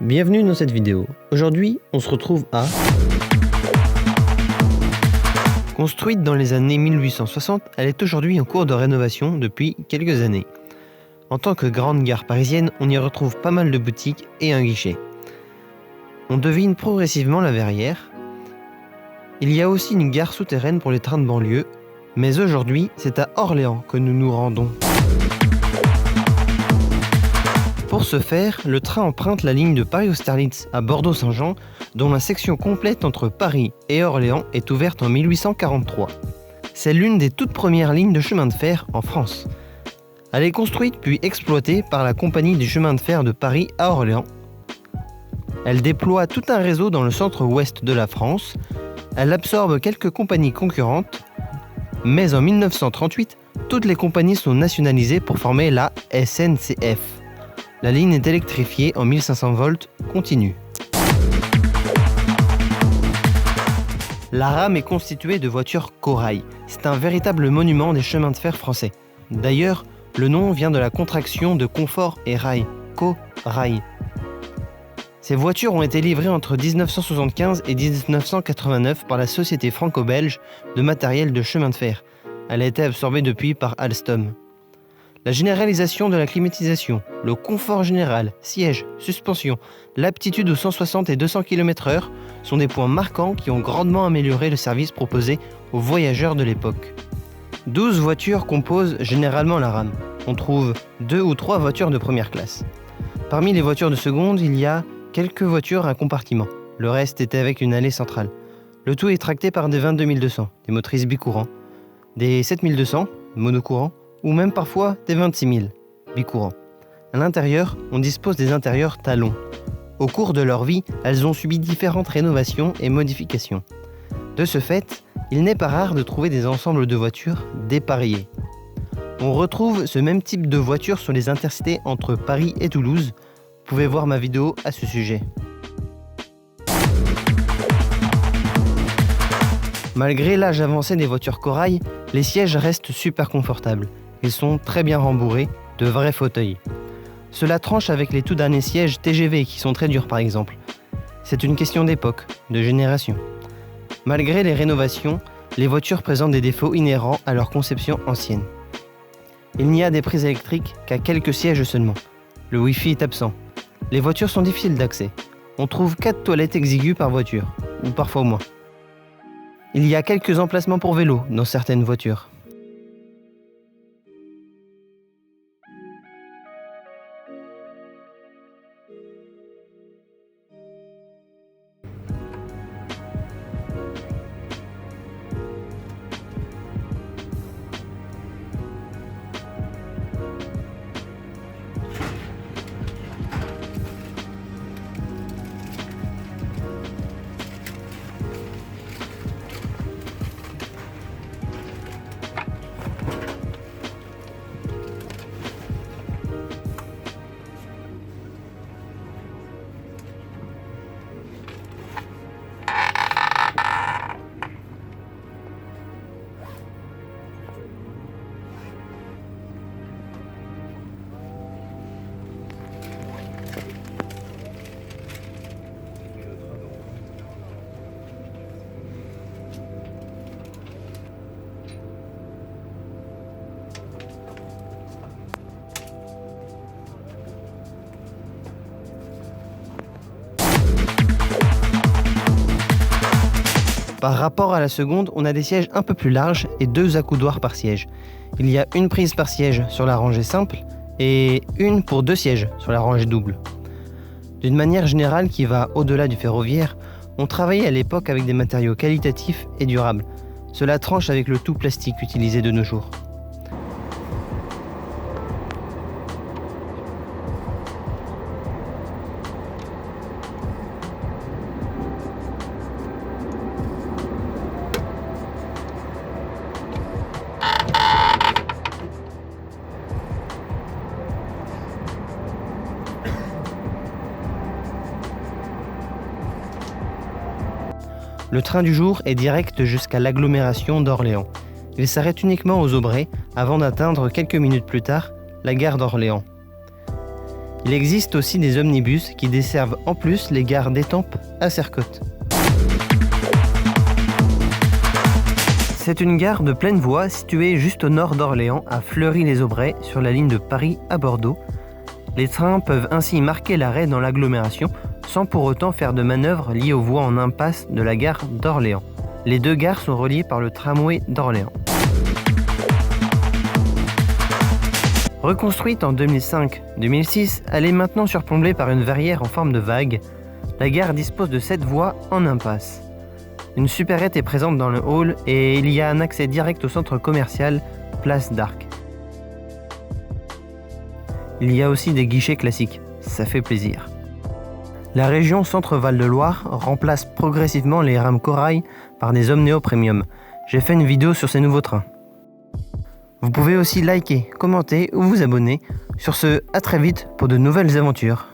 Bienvenue dans cette vidéo. Aujourd'hui, on se retrouve à... Construite dans les années 1860, elle est aujourd'hui en cours de rénovation depuis quelques années. En tant que grande gare parisienne, on y retrouve pas mal de boutiques et un guichet. On devine progressivement la Verrière. Il y a aussi une gare souterraine pour les trains de banlieue, mais aujourd'hui, c'est à Orléans que nous nous rendons. Pour ce faire, le train emprunte la ligne de Paris-Austerlitz à Bordeaux-Saint-Jean, dont la section complète entre Paris et Orléans est ouverte en 1843. C'est l'une des toutes premières lignes de chemin de fer en France. Elle est construite puis exploitée par la Compagnie du chemin de fer de Paris à Orléans. Elle déploie tout un réseau dans le centre-ouest de la France. Elle absorbe quelques compagnies concurrentes, mais en 1938, toutes les compagnies sont nationalisées pour former la SNCF. La ligne est électrifiée en 1500 volts continu. La rame est constituée de voitures corail. C'est un véritable monument des chemins de fer français. D'ailleurs, le nom vient de la contraction de confort et rail, co-rail. Ces voitures ont été livrées entre 1975 et 1989 par la société franco-belge de matériel de chemin de fer. Elle a été absorbée depuis par Alstom. La généralisation de la climatisation, le confort général, sièges, suspension, l'aptitude aux 160 et 200 km/h sont des points marquants qui ont grandement amélioré le service proposé aux voyageurs de l'époque. 12 voitures composent généralement la rame. On trouve 2 ou 3 voitures de première classe. Parmi les voitures de seconde, il y a quelques voitures à compartiment. Le reste est avec une allée centrale. Le tout est tracté par des 22200, des motrices bicourants, des 7200, monocourants, ou même parfois des 26000, bicourants. À l'intérieur, on dispose des intérieurs talons. Au cours de leur vie, elles ont subi différentes rénovations et modifications. De ce fait, il n'est pas rare de trouver des ensembles de voitures dépareillées. On retrouve ce même type de voiture sur les intercités entre Paris et Toulouse. Vous pouvez voir ma vidéo à ce sujet. Malgré l'âge avancé des voitures corail, les sièges restent super confortables. Ils sont très bien rembourrés, de vrais fauteuils. Cela tranche avec les tout derniers sièges TGV qui sont très durs par exemple. C'est une question d'époque, de génération. Malgré les rénovations, les voitures présentent des défauts inhérents à leur conception ancienne. Il n'y a des prises électriques qu'à quelques sièges seulement. Le Wi-Fi est absent. Les voitures sont difficiles d'accès. On trouve 4 toilettes exiguës par voiture, ou parfois moins. Il y a quelques emplacements pour vélos dans certaines voitures. Par rapport à la seconde, on a des sièges un peu plus larges et 2 accoudoirs par siège. Il y a une prise par siège sur la rangée simple et une pour 2 sièges sur la rangée double. D'une manière générale qui va au-delà du ferroviaire, on travaillait à l'époque avec des matériaux qualitatifs et durables. Cela tranche avec le tout plastique utilisé de nos jours. Le train du jour est direct jusqu'à l'agglomération d'Orléans. Il s'arrête uniquement aux Aubrais avant d'atteindre quelques minutes plus tard la gare d'Orléans. Il existe aussi des omnibus qui desservent en plus les gares d'Étampes à Sercotte. C'est une gare de pleine voie située juste au nord d'Orléans, à Fleury-les-Aubrais, sur la ligne de Paris à Bordeaux. Les trains peuvent ainsi marquer l'arrêt dans l'agglomération sans pour autant faire de manœuvres liées aux voies en impasse de la gare d'Orléans. Les deux gares sont reliées par le tramway d'Orléans. Reconstruite en 2005-2006, elle est maintenant surplombée par une verrière en forme de vague. La gare dispose de 7 voies en impasse. Une supérette est présente dans le hall et il y a un accès direct au centre commercial Place d'Arc. Il y a aussi des guichets classiques, ça fait plaisir. La région Centre-Val de Loire remplace progressivement les rames Corail par des Omneo Premium. J'ai fait une vidéo sur ces nouveaux trains. Vous pouvez aussi liker, commenter ou vous abonner. Sur ce, à très vite pour de nouvelles aventures.